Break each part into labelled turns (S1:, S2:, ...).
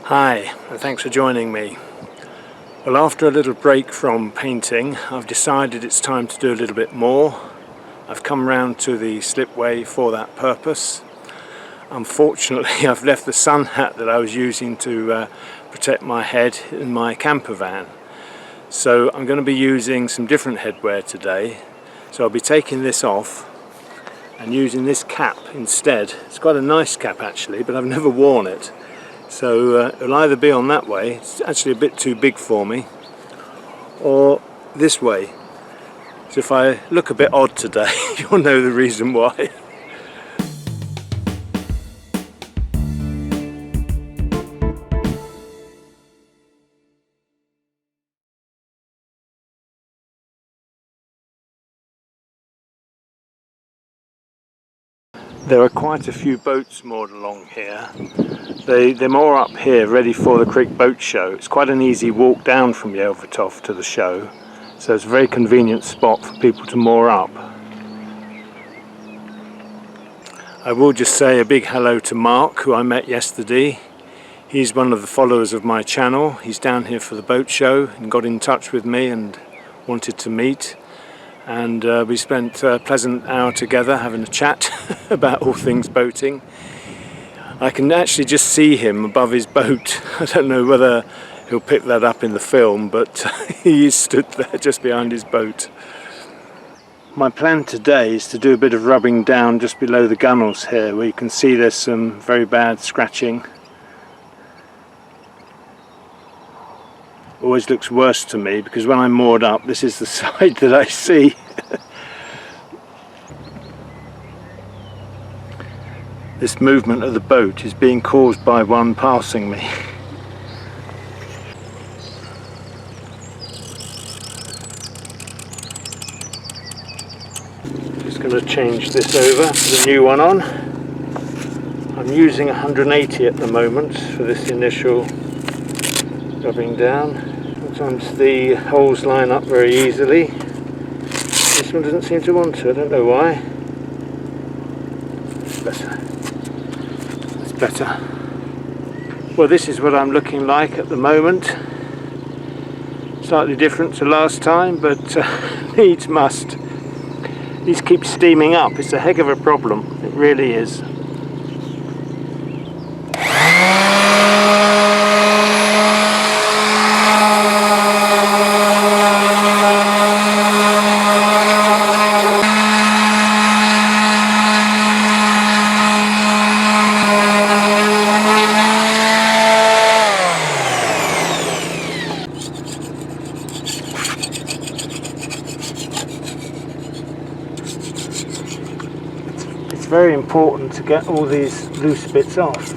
S1: Hi, and thanks for joining me. Well, after a little break from painting, I've decided it's time to do a little bit more. I've come round to the slipway for that purpose. Unfortunately, I've left the sun hat that I was using to protect my head in my camper van. So I'm going to be using some different headwear today. So I'll be taking this off and using this cap instead. It's quite a nice cap actually, but I've never worn it. So it'll either be on that way, it's actually a bit too big for me, or this way. So if I look a bit odd today, you'll know the reason why. There are quite a few boats moored along here. They're more up here ready for the Creek Boat Show. It's quite an easy walk down from Yelvertoft to the show, so it's a very convenient spot for people to moor up. I will just say a big hello to Mark, who I met yesterday. He's one of the followers of my channel. He's down here for the boat show and got in touch with me and wanted to meet. And we spent a pleasant hour together having a chat about all things boating. I can actually just see him above his boat. I don't know whether he'll pick that up in the film, but he is stood there just behind his boat. My plan today is to do a bit of rubbing down just below the gunwales here, where you can see there's some very bad scratching. Always looks worse to me because when I'm moored up, this is the side that I see. This movement of the boat is being caused by one passing me. Just going to change this over, put the new one on. I'm using 180 at the moment for this initial rubbing down. Sometimes the holes line up very easily. This one doesn't seem to want to, I don't know why. That's better. Well, this is what I'm looking like at the moment. Slightly different to last time, but needs must. These keep steaming up. It's a heck of a problem. It really is. It's very important to get all these loose bits off.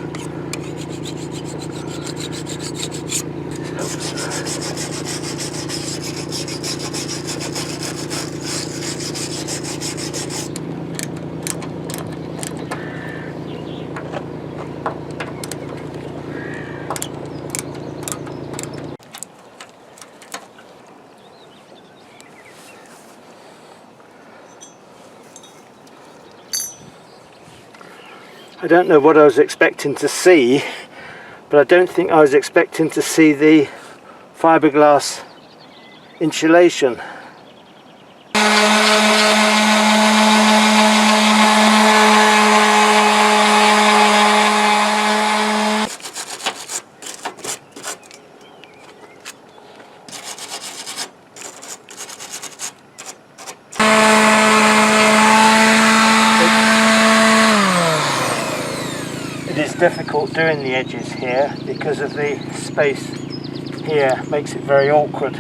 S1: I don't know what I was expecting to see, but I don't think I was expecting to see the fiberglass insulation. It is difficult doing the edges here because of the space here, makes it very awkward.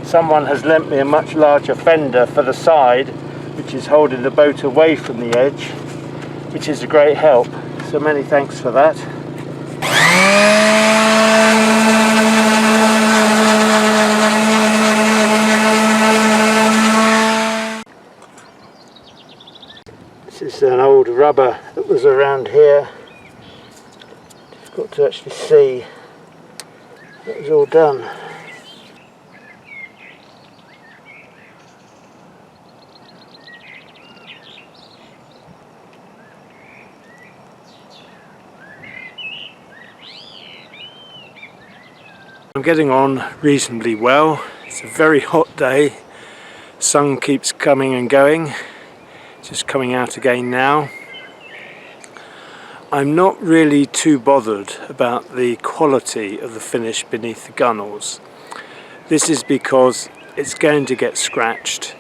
S1: Someone has lent me a much larger fender for the side, which is holding the boat away from the edge, which is a great help, so many thanks for that. This is an old rubber that was around here. Got to actually see that was all done. I'm getting on reasonably well. It's a very hot day. Sun keeps coming and going. Just coming out again now. I'm not really too bothered about the quality of the finish beneath the gunwales. This is because it's going to get scratched.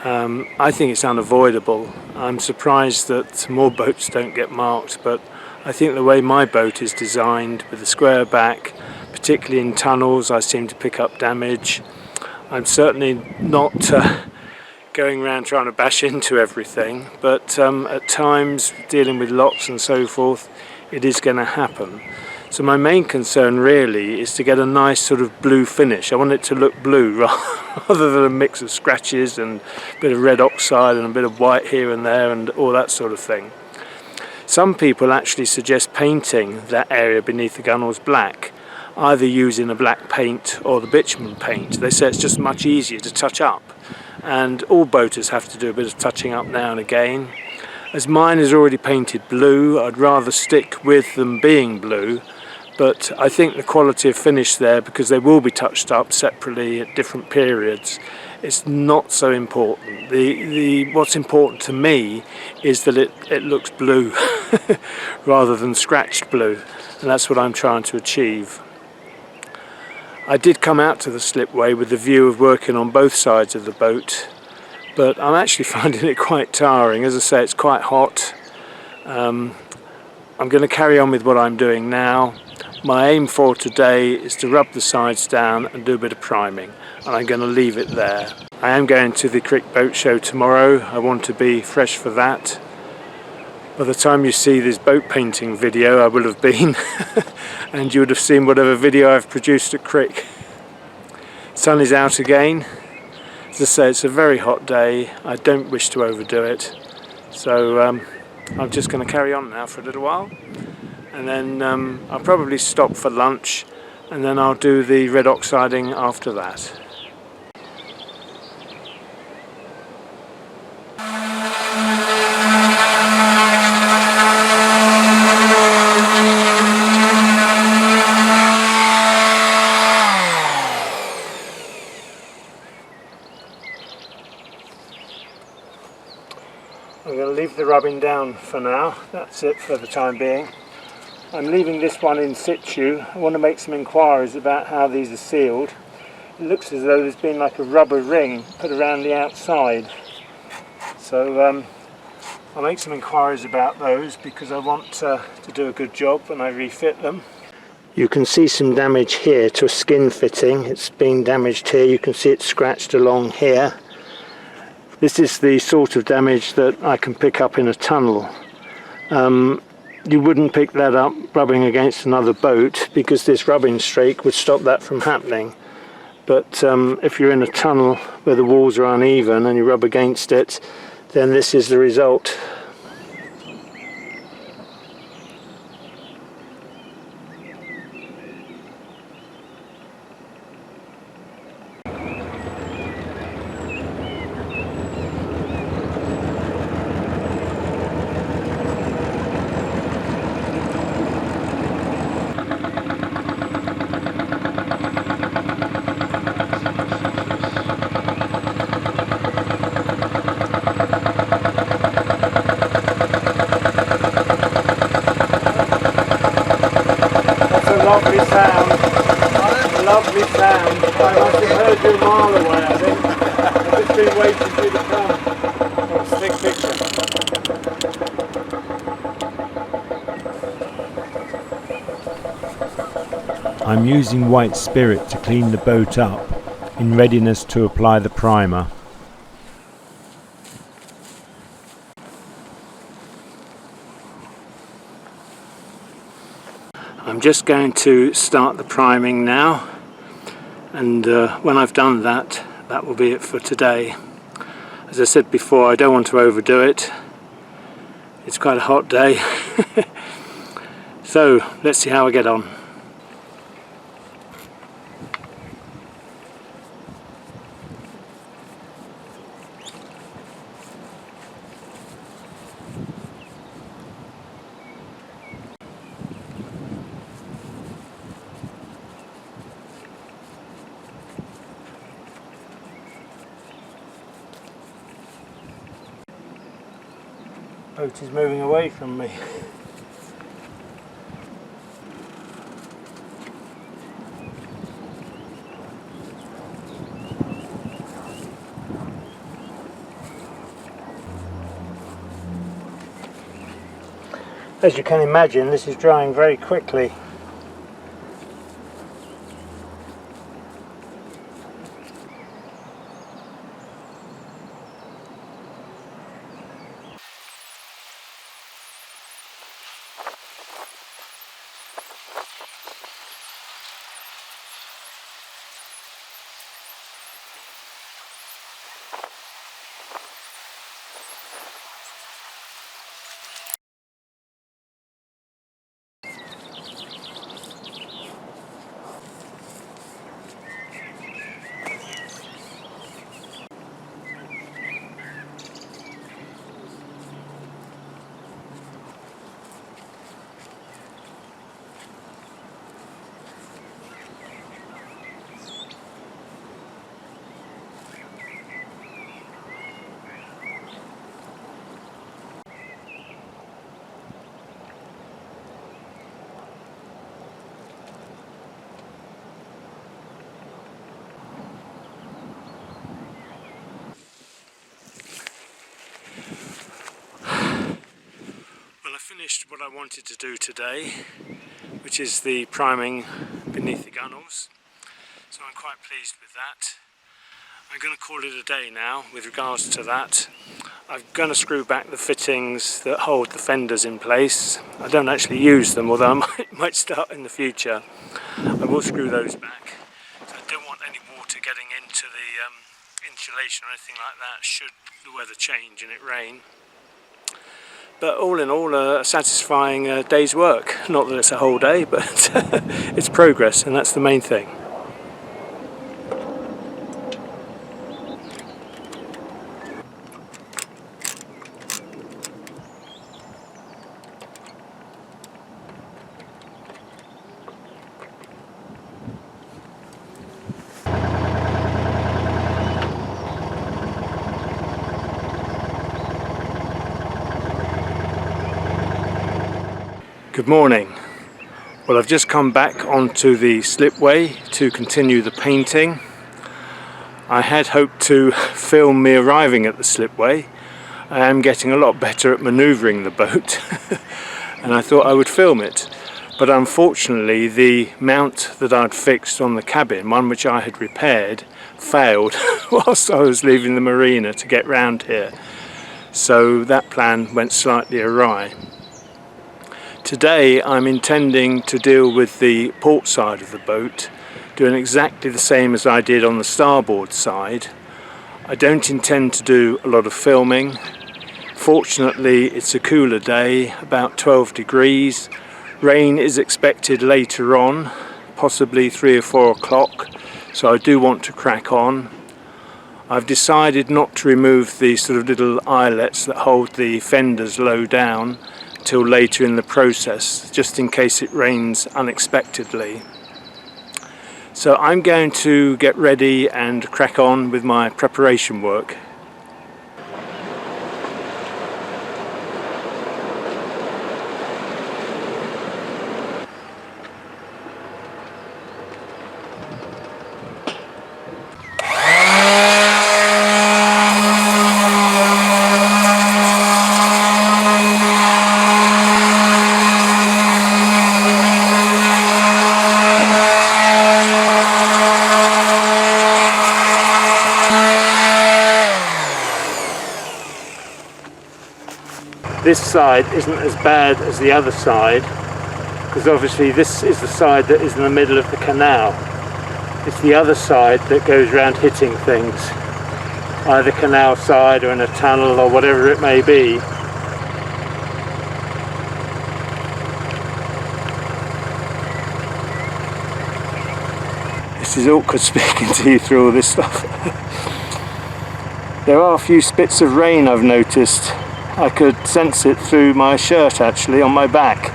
S1: I think it's unavoidable. I'm surprised that more boats don't get marked, but I think the way my boat is designed with the square back, particularly in tunnels, I seem to pick up damage. I'm certainly not going around trying to bash into everything, but at times, dealing with locks and so forth, it is going to happen. So my main concern really is to get a nice sort of blue finish. I want it to look blue rather than a mix of scratches and a bit of red oxide and a bit of white here and there and all that sort of thing. Some people actually suggest painting that area beneath the gunwales black, either using a black paint or the bitumen paint. They say it's just much easier to touch up, and all boaters have to do a bit of touching up now and again. As mine is already painted blue, I'd rather stick with them being blue, but I think the quality of finish there, because they will be touched up separately at different periods, it's not so important. What's important to me is that it looks blue rather than scratched blue, and that's what I'm trying to achieve. I did come out to the slipway with the view of working on both sides of the boat, but I'm actually finding it quite tiring. As I say, it's quite hot. I'm going to carry on with what I'm doing now. My aim for today is to rub the sides down and do a bit of priming, and I'm going to leave it there. I am going to the Crick Boat Show tomorrow. I want to be fresh for that. By the time you see this boat painting video, I will have been and you would have seen whatever video I've produced at Crick. Sun is out again. As I say, it's a very hot day. I don't wish to overdo it, so I'm just going to carry on now for a little while, and then I'll probably stop for lunch, and then I'll do the red oxiding after that. I'm going to leave the rubbing down for now. That's it for the time being. I'm leaving this one in situ. I want to make some inquiries about how these are sealed. It looks as though there's been like a rubber ring put around the outside. So I'll make some inquiries about those because I want to do a good job when I refit them. You can see some damage here to a skin fitting. It's been damaged here. You can see it scratched along here. This is the sort of damage that I can pick up in a tunnel. You wouldn't pick that up rubbing against another boat because this rubbing streak would stop that from happening. But if you're in a tunnel where the walls are uneven and you rub against it, then this is the result. Lovely sound. Lovely sound. I must have heard you a mile away, I think. I've just been waiting for you to come. Oh, stick picture. I'm using white spirit to clean the boat up in readiness to apply the primer. I'm just going to start the priming now, and when I've done that, that will be it for today. As I said before, I don't want to overdo it. It's quite a hot day. So let's see how I get on. Boat is moving away from me. As you can imagine, this is drying very quickly. Well, I finished what I wanted to do today, which is the priming beneath the gunwales, so I'm quite pleased with that. I'm going to call it a day now with regards to that. I'm going to screw back the fittings that hold the fenders in place. I don't actually use them, although I might start in the future. I will screw those back. So I don't want any water getting into the insulation or anything like that should the weather change and it rain. But all in all, a satisfying day's work. Not that it's a whole day, but it's progress, and that's the main thing. Good morning. Well, I've just come back onto the slipway to continue the painting. I had hoped to film me arriving at the slipway. I am getting a lot better at manoeuvring the boat and I thought I would film it. But unfortunately the mount that I'd fixed on the cabin, one which I had repaired, failed whilst I was leaving the marina to get round here. So that plan went slightly awry. Today I'm intending to deal with the port side of the boat, doing exactly the same as I did on the starboard side. I don't intend to do a lot of filming. Fortunately it's a cooler day, about 12 degrees. Rain is expected later on, possibly 3 or 4 o'clock, so I do want to crack on. I've decided not to remove the sort of little eyelets that hold the fenders low down till later in the process, just in case it rains unexpectedly. So I'm going to get ready and crack on with my preparation work. This side isn't as bad as the other side, because obviously this is the side that is in the middle of the canal. It's the other side that goes around hitting things, either canal side or in a tunnel or whatever it may be. This is awkward speaking to you through all this stuff. There are a few spits of rain I've noticed. I could sense it through my shirt actually, on my back.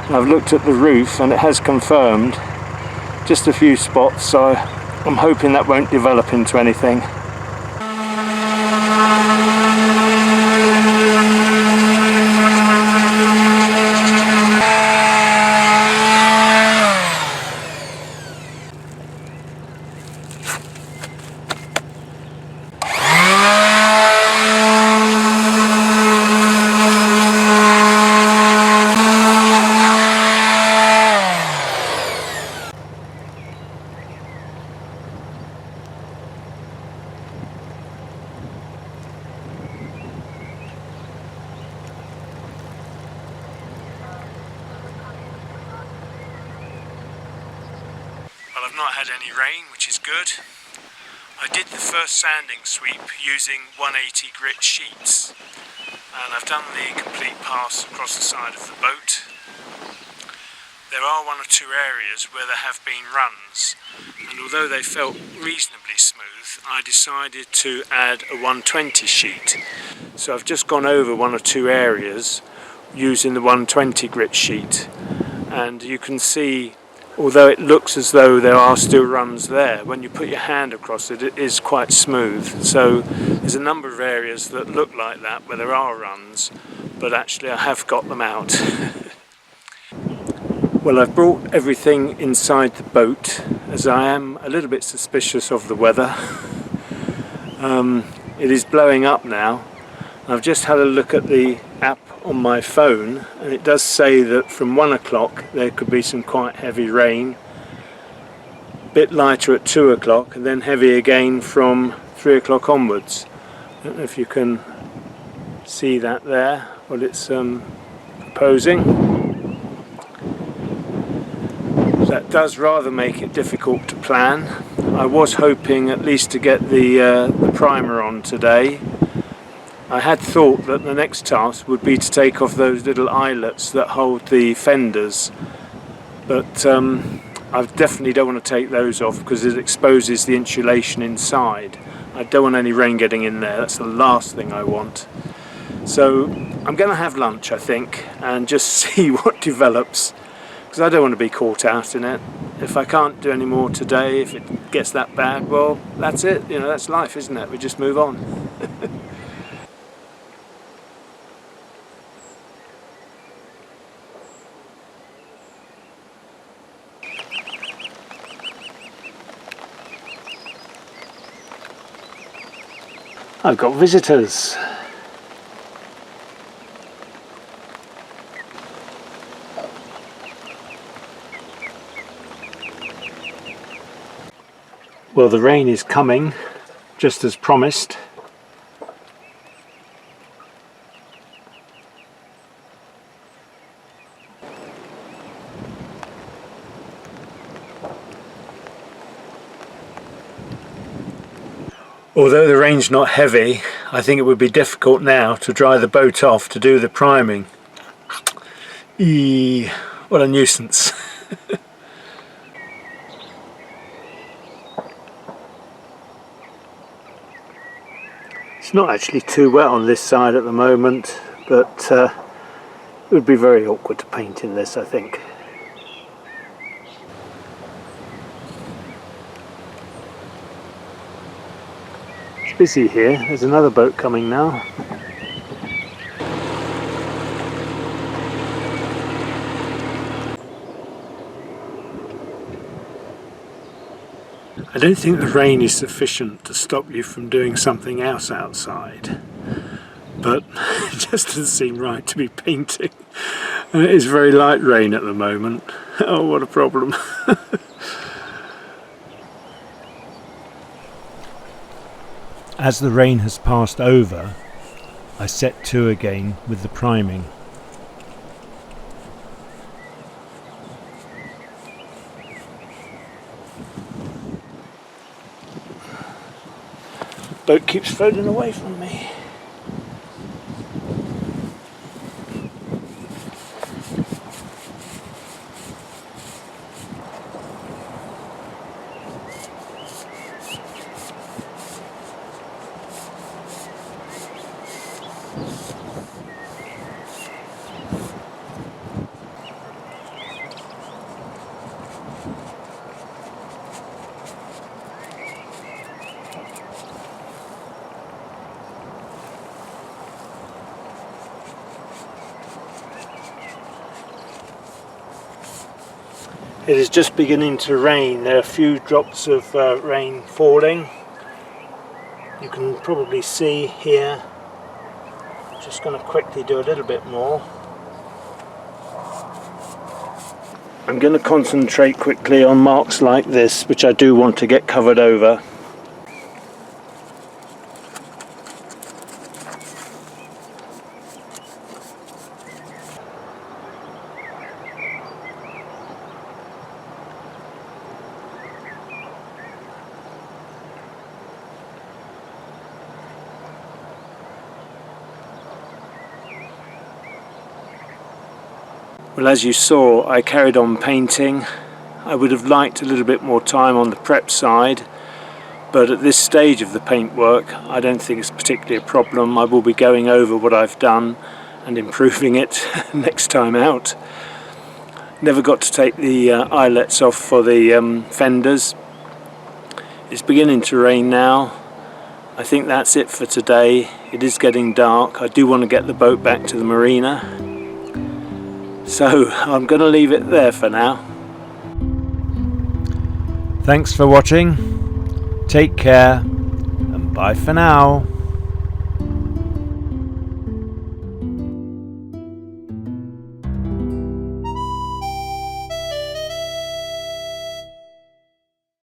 S1: And I've looked at the roof and it has confirmed just a few spots, so I'm hoping that won't develop into anything. I've not had any rain, which is good. I did the first sanding sweep using 180 grit sheets, and I've done the complete pass across the side of the boat. There are one or two areas where there have been runs, and although they felt reasonably smooth, I decided to add a 120 sheet. So I've just gone over one or two areas using the 120 grit sheet, and you can see, although it looks as though there are still runs there, when you put your hand across it, it is quite smooth. So there's a number of areas that look like that where there are runs, but actually I have got them out. Well, I've brought everything inside the boat as I am a little bit suspicious of the weather. It is blowing up now. I've just had a look at the app on my phone, and it does say that from 1 o'clock there could be some quite heavy rain, a bit lighter at 2 o'clock, and then heavy again from 3 o'clock onwards. I don't know if you can see that there, what it's proposing. That does rather make it difficult to plan. I was hoping at least to get the primer on today. I had thought that the next task would be to take off those little eyelets that hold the fenders, but I definitely don't want to take those off because it exposes the insulation inside. I don't want any rain getting in there, that's the last thing I want. So I'm going to have lunch, I think, and just see what develops, because I don't want to be caught out in it. If I can't do any more today, if it gets that bad, well, that's it, you know, that's life, isn't it? We just move on. I've got visitors. Well, the rain is coming, just as promised. Although the rain's not heavy, I think it would be difficult now to dry the boat off to do the priming. What a nuisance. It's not actually too wet on this side at the moment, but it would be very awkward to paint in this, I think. It's busy here. There's another boat coming now. I don't think the rain is sufficient to stop you from doing something else outside, but it just doesn't seem right to be painting. And it is very light rain at the moment. Oh, what a problem. As the rain has passed over, I set to again with the priming. Boat keeps floating away from me. It is just beginning to rain. There are a few drops of rain falling. You can probably see here. I'm just going to quickly do a little bit more. I'm going to concentrate quickly on marks like this, which I do want to get covered over. Well, as you saw, I carried on painting. I would have liked a little bit more time on the prep side, but at this stage of the paintwork I don't think it's particularly a problem. I will be going over what I've done and improving it next time out. Never got to take the eyelets off for the fenders. It's beginning to rain now. I think that's it for today. It is getting dark. I do want to get the boat back to the marina, so I'm going to leave it there for now. Thanks for watching. Take care and bye for now.